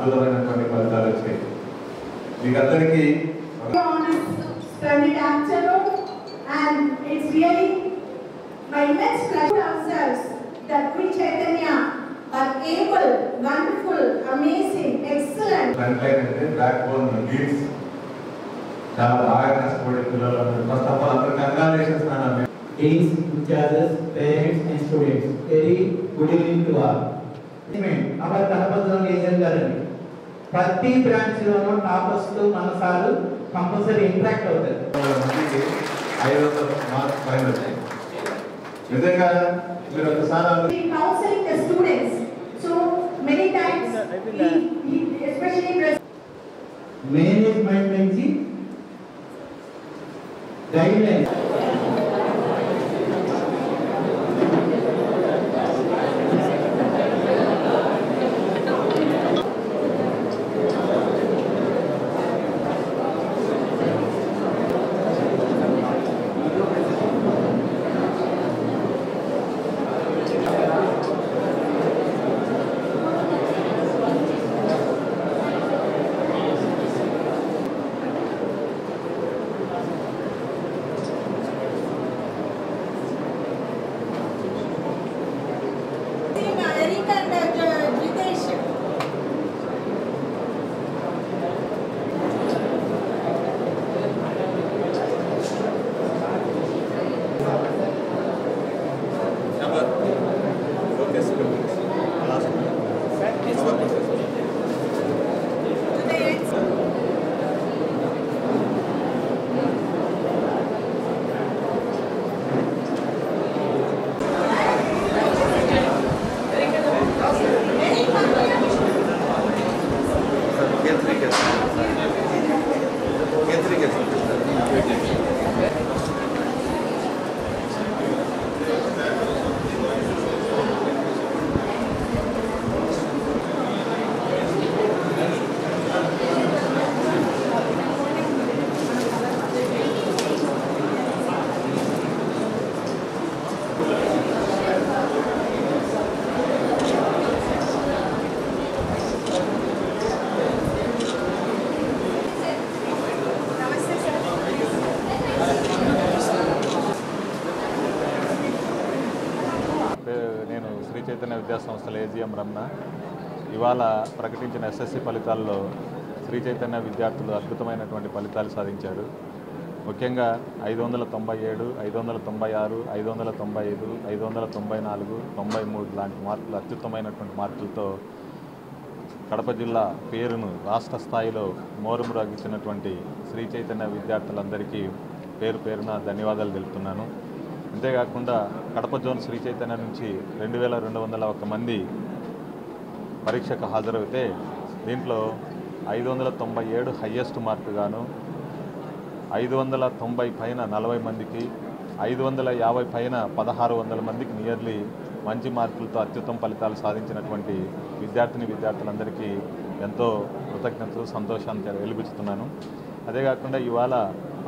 అద్భుతమైనటువంటి ఫలితాలు వచ్చాయి. మీకందరికీ splendid afternoon, and it's really my immense pleasure ourselves that we Chaitanya are able, wonderful, amazing, excellent. Frontline అంటే backbone leads. చాలా బాగా కష్టపడే పిల్లలు. ఫస్ట్ ఆఫ్ ఆల్ అందరికీ కంగ్రాచులేషన్స్ నాన్న. Deans, teachers, parents and students, very good evening to all. our Kadapa agent గారండి ప్రతి branch లోనూ టాపర్స్ తో మన సార్ కంపల్సరీ ఇంటరాక్ట్ అవుతారు. 500 మార్క్స్ పైన వచ్చాయి. నిజంగా మీరు ఒకసారి counseling the students, so many times he especially management నుంచి గైడ్ లైన్ నేను శ్రీ చైతన్య విద్యాసంస్థల ఏజిఎం రమణ. ఇవాళ ప్రకటించిన ఎస్ఎస్సి ఫలితాల్లో శ్రీ చైతన్య విద్యార్థులు అద్భుతమైనటువంటి ఫలితాలు సాధించాడు. ముఖ్యంగా 597, 596, 595, 594, 93 లాంటి మార్కులు అత్యుత్తమైనటువంటి మార్కులతో కడప జిల్లా పేరును రాష్ట్ర స్థాయిలో మోరుమురాగించినటువంటి శ్రీ చైతన్య విద్యార్థులందరికీ పేరు పేరున ధన్యవాదాలు తెలుపుతున్నాను. అంతేకాకుండా కడప జోన్ శ్రీ చైతన్య నుంచి 2201 మంది పరీక్షకు హాజరైతే దీంట్లో 597 హయ్యెస్ట్ మార్కు గాను, 590 పైన 40 మందికి, 550 పైన 1600 మందికి నియర్లీ మంచి మార్కులతో అత్యుత్తమ ఫలితాలు సాధించినటువంటి విద్యార్థులందరికీ ఎంతో కృతజ్ఞతలు, సంతోషాన్ని వెలిబుచ్చుతున్నాను. అదేకాకుండా ఇవాళ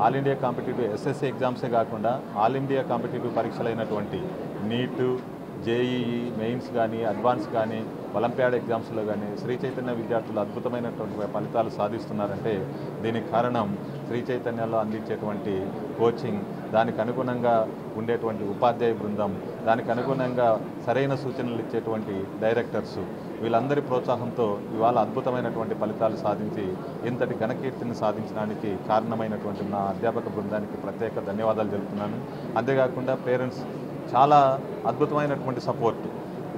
ఆల్ ఇండియా కాంపిటేటివ్ ఎస్ఎస్సి ఎగ్జామ్సే కాకుండా ఆల్ ఇండియా కాంపిటేటివ్ పరీక్షలైనటువంటి నీటు, జేఈఈ మెయిన్స్ కానీ, అడ్వాన్స్ కానీ, ఒలింపియాడ్ ఎగ్జామ్స్లో కానీ శ్రీ చైతన్య విద్యార్థులు అద్భుతమైనటువంటి ఫలితాలు సాధిస్తున్నారంటే దీనికి కారణం శ్రీ చైతన్యలో అందించేటువంటి కోచింగ్, దానికి అనుగుణంగా ఉండేటువంటి ఉపాధ్యాయ బృందం, దానికి అనుగుణంగా సరైన సూచనలు ఇచ్చేటువంటి డైరెక్టర్సు, వీళ్ళందరి ప్రోత్సాహంతో ఇవాళ అద్భుతమైనటువంటి ఫలితాలు సాధించి ఇంతటి ఘనకీర్తిని సాధించడానికి కారణమైనటువంటి నా అధ్యాపక బృందానికి ప్రత్యేక ధన్యవాదాలు తెలుపుతున్నాను. అంతేకాకుండా పేరెంట్స్ చాలా అద్భుతమైనటువంటి సపోర్ట్.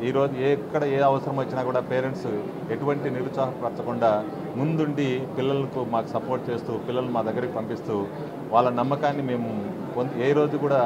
ఈరోజు ఎక్కడ ఏ అవసరం వచ్చినా కూడా పేరెంట్స్ ఎటువంటి నిరుత్సాహపరచకుండా ముందుండి పిల్లలకు మాకు సపోర్ట్ చేస్తూ పిల్లలు మా దగ్గరికి పంపిస్తూ వాళ్ళ నమ్మకాన్ని మేము ఏ రోజు కూడా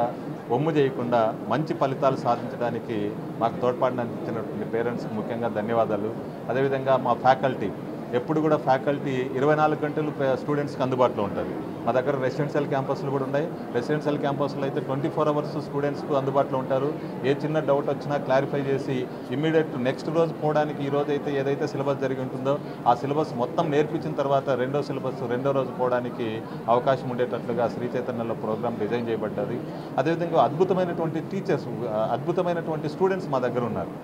ఒమ్ము చేయకుండా మంచి ఫలితాలు సాధించడానికి మాకు తోడ్పాటునందించినటువంటి పేరెంట్స్కి ముఖ్యంగా ధన్యవాదాలు. అదేవిధంగా మా ఫ్యాకల్టీ ఎప్పుడు కూడా ఫ్యాకల్టీ 24 గంటలు స్టూడెంట్స్కి అందుబాటులో ఉంటుంది. మా దగ్గర రెసిడెన్షియల్ క్యాంపస్లు కూడా ఉన్నాయి. రెసిడెన్షియల్ క్యాంపస్లో అయితే 24 అవర్స్ స్టూడెంట్స్కు అందుబాటులో ఉంటారు. ఏ చిన్న డౌట్ వచ్చినా క్లారిఫై చేసి ఇమ్మీడియట్ నెక్స్ట్ రోజు పోవడానికి, ఈ రోజు అయితే ఏదైతే సిలబస్ జరిగి ఉంటుందో ఆ సిలబస్ మొత్తం నేర్పించిన తర్వాత రెండో రోజు పోవడానికి అవకాశం ఉండేటట్లుగా శ్రీ చైతన్యలో ప్రోగ్రామ్ డిజైన్ చేయబడ్డది. అదేవిధంగా అద్భుతమైనటువంటి టీచర్స్, అద్భుతమైనటువంటి స్టూడెంట్స్ మా దగ్గర ఉన్నారు.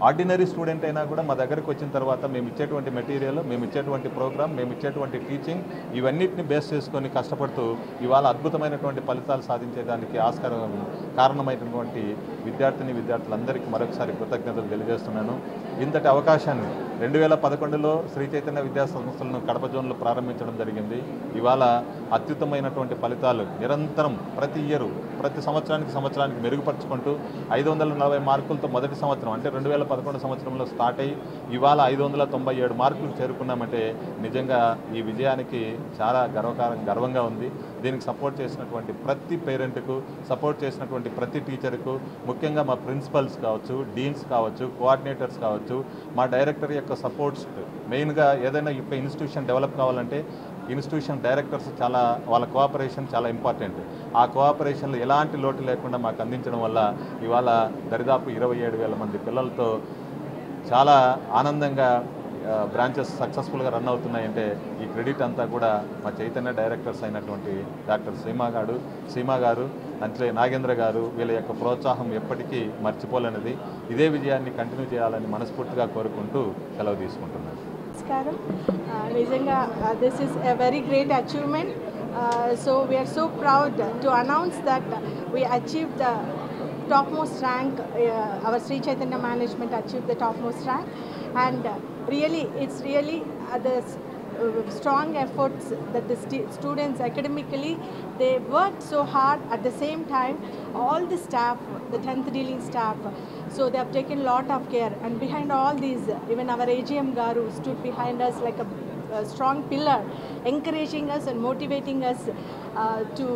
ఆర్డినరీ స్టూడెంట్ అయినా కూడా మా దగ్గరికి వచ్చిన తర్వాత మేము ఇచ్చేటువంటి మెటీరియల్, మేము ఇచ్చేటువంటి ప్రోగ్రామ్, మేము ఇచ్చేటువంటి టీచింగ్ ఇవన్నిటిని బేస్ చేసుకొని కష్టపడుతూ ఇవాళ అద్భుతమైనటువంటి ఫలితాలు సాధించేదానికి కారణమైనటువంటి విద్యార్థులందరికీ మరొకసారి కృతజ్ఞతలు తెలియజేస్తున్నాను. ఇంతటి అవకాశాన్ని 2011లో శ్రీ చైతన్య విద్యా సంస్థలను కడప జోన్లో ప్రారంభించడం జరిగింది. ఇవాళ అత్యుత్తమైనటువంటి ఫలితాలు నిరంతరం ప్రతి సంవత్సరానికి మెరుగుపరుచుకుంటూ 540 మార్కులతో మొదటి సంవత్సరం అంటే 2011 సంవత్సరంలో స్టార్ట్ అయ్యి ఇవాళ 597 మార్కులు చేరుకున్నామంటే నిజంగా ఈ విజయానికి చాలా గర్వంగా ఉంది. దీనికి సపోర్ట్ చేసినటువంటి ప్రతి పేరెంట్కు, సపోర్ట్ చేసినటువంటి ప్రతి టీచర్కు, ముఖ్యంగా మా ప్రిన్సిపల్స్ కావచ్చు, డీన్స్ కావచ్చు, కోఆర్డినేటర్స్ కావచ్చు, మా డైరెక్టర్ యొక్క సపోర్ట్స్, మెయిన్గా ఏదైనా ఒక ఇన్స్టిట్యూషన్ డెవలప్ కావాలంటే ఇన్స్టిట్యూషన్ డైరెక్టర్స్ వాళ్ళ కోఆపరేషన్ చాలా ఇంపార్టెంట్. ఆ కోఆపరేషన్లో ఎలాంటి లోటు లేకుండా మాకు అందించడం వల్ల ఇవాళ దరిదాపు 27,000 మంది పిల్లలతో చాలా ఆనందంగా బ్రాంచెస్ సక్సెస్ఫుల్గా రన్ అవుతున్నాయంటే ఈ క్రెడిట్ అంతా కూడా మా చైతన్య డైరెక్టర్స్ అయినటువంటి డాక్టర్ సీమా గారు అంటే నాగేంద్ర గారు, వీళ్ళ యొక్క ప్రోత్సాహం ఎప్పటికీ మర్చిపోలేనిది. ఇదే విజయాన్ని కంటిన్యూ చేయాలని మనస్ఫూర్తిగా కోరుకుంటూ సెలవు తీసుకుంటున్నాను. నమస్కారం. నిజంగా this is a very great achievement. So we are so proud to announce that we achieve the topmost rank. Our Sri Chaitanya management achieved the topmost rank, and it's really the strong efforts that the students academically they worked so hard. At the same time, all the staff, the 10th dealing staff, so they have taken a lot of care, and behind all these, even our AGM Garu stood behind us like a strong pillar, encouraging us and motivating us to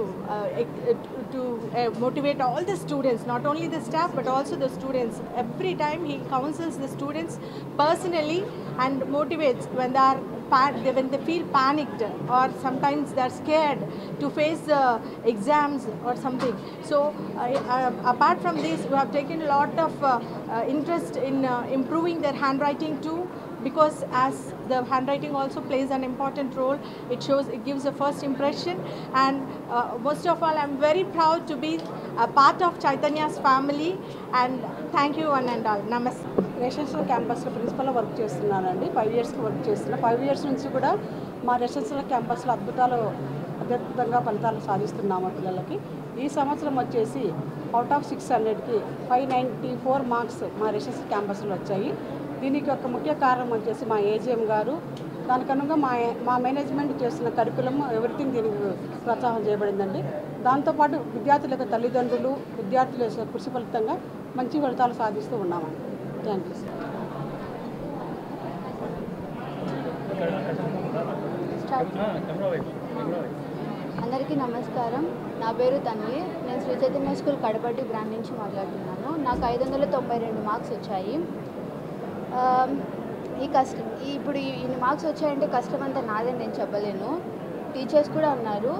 motivate all the students, not only the staff but also the students. Every time he counsels the students personally and motivates when they feel panicked or sometimes they're scared to face the exams or something. So apart from this, we have taken a lot of interest in improving their handwriting too, because as the handwriting also plays an important role, it gives a first impression, and most of all I'm very proud to be a part of Chaitanya's family, and thank you one and all. Namaste. Residential క్యాంపస్లో ప్రిన్సిపల్లో work చేస్తున్నానండి. 5 ఇయర్స్కి work చేస్తున్నా. 5 years నుంచి కూడా మా residential క్యాంపస్లో అద్భుతంగా ఫలితాలు సాధిస్తున్నాము పిల్లలకి. ఈ సంవత్సరం వచ్చేసి అవుట్ ఆఫ్ 600కి 594 మార్క్స్ మా రెసిడెన్షియల్ క్యాంపస్లో వచ్చాయి. దీనికి ఒక ముఖ్య కారణం వచ్చేసి మా ఏజీఎం గారు, దానికనుగా మా మేనేజ్మెంట్ చేస్తున్న కరికులం ఎవ్రీథింగ్ దీనికి ప్రోత్సాహం చేయబడిందండి. దాంతోపాటు విద్యార్థుల యొక్క తల్లిదండ్రులు, విద్యార్థుల యొక్క కృషి ఫలితంగా మంచి ఫలితాలు సాధిస్తూ ఉన్నామండి. Thank you sir. అందరికీ నమస్కారం. నా పేరు తన్వి. నేను శ్రీ చైతన్య స్కూల్ కడపటి బ్రాంచ్ నుంచి మాట్లాడుతున్నాను. నాకు 592 మార్క్స్ వచ్చాయి. ఇప్పుడు ఇన్ని మార్క్స్ వచ్చాయంటే కష్టం అంతా నాదని నేను చెప్పలేను. టీచర్స్ కూడా ఉన్నారు,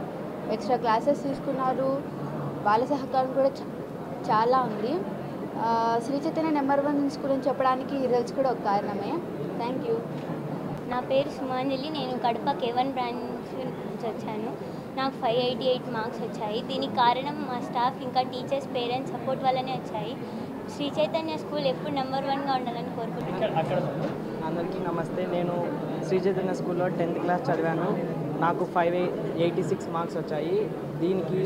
ఎక్స్ట్రా క్లాసెస్ తీసుకున్నారు, వాళ్ళ సహకారం కూడా చాలా ఉంది. శ్రీ చైతన్య నెంబర్ 1 స్కూల్ అని చెప్పడానికి ఈ రిజల్ట్స్ కూడా ఒక కారణమే. Thank you. నా పేరు సుమాంజలి. నేను కడప K1 బ్రాంచ్ నుంచి వచ్చాను. నాకు 588 మార్క్స్ వచ్చాయి. దీనికి కారణం మా స్టాఫ్ ఇంకా టీచర్స్, పేరెంట్స్ సపోర్ట్ వల్లనే వచ్చాయి. శ్రీ చైతన్య స్కూల్ ఎప్పుడు నెంబర్ 1గా ఉండాలని కోరుకుంటున్నాను. అందరికీ నమస్తే. నేను శ్రీ చైతన్య స్కూల్లో 10th క్లాస్ చదివాను. నాకు 586 మార్క్స్ వచ్చాయి. దీనికి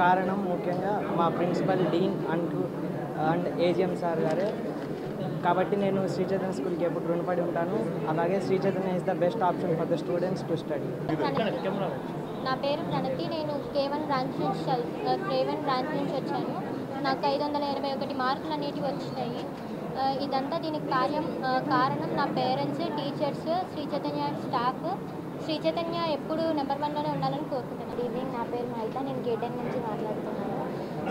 కారణం ముఖ్యంగా మా principal, dean and AGM sir గారే. కాబట్టి నేను శ్రీ చైతన్య స్కూల్కి ఎప్పుడు రుణపడి ఉంటాను. అలాగే Shri Chaitanya is the best option for the students to study. నా పేరు ప్రణతి. నేను K1 బ్రాంచ్ నుంచి వచ్చాను. నాకు 581 మార్కులు అనేటివి వచ్చినాయి. ఇదంతా దీనికి కారణం నా parents, teachers, Shri Chaitanya staff. Shri Chaitanya ఎప్పుడు నెంబర్ 1లోనే ఉండాలని కోరుకుంటున్నాను. Good evening. నా పేరు మైత. నేను K10 నుంచి మాట్లాడుతున్నాను.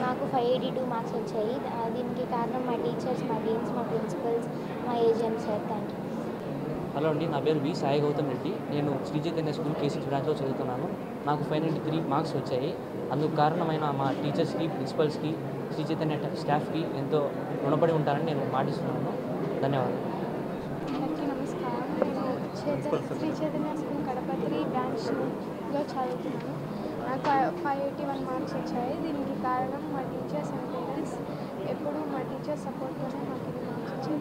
నాకు 582 మార్క్స్ వచ్చాయి. దీనికి కారణం మా టీచర్స్, మా డీన్స్, మా ప్రిన్సిపల్స్, మా AGM sir. Thank you. Hello అండి, నా పేరు వి సాయి గౌతమ్ రెడ్డి. నేను శ్రీ చైతన్య స్కూల్ K6 బ్రాంచ్లో చదువుతున్నాను. నాకు 593 మార్క్స్ వచ్చాయి. అందుకు కారణమైన మా టీచర్స్కి, ప్రిన్సిపల్స్కి, శ్రీ చైతన్య స్టాఫ్కి ఎంతో రుణపడి ఉంటారని నేను పాటిస్తున్నాను. ధన్యవాదాలు. అందరికీ నమస్కారం. నేను శ్రీ చైతన్య స్కూల్ కడప 3 బ్రాంచ్లో చదువుతున్నాను. నాకు 581 మార్క్స్ వచ్చాయి. దీనికి కారణం మా టీచర్స్ అండ్ పేరెంట్స్. ఎప్పుడు మా టీచర్స్ సపోర్ట్తోనే మాకు ఇది మార్క్స్ వచ్చాయి.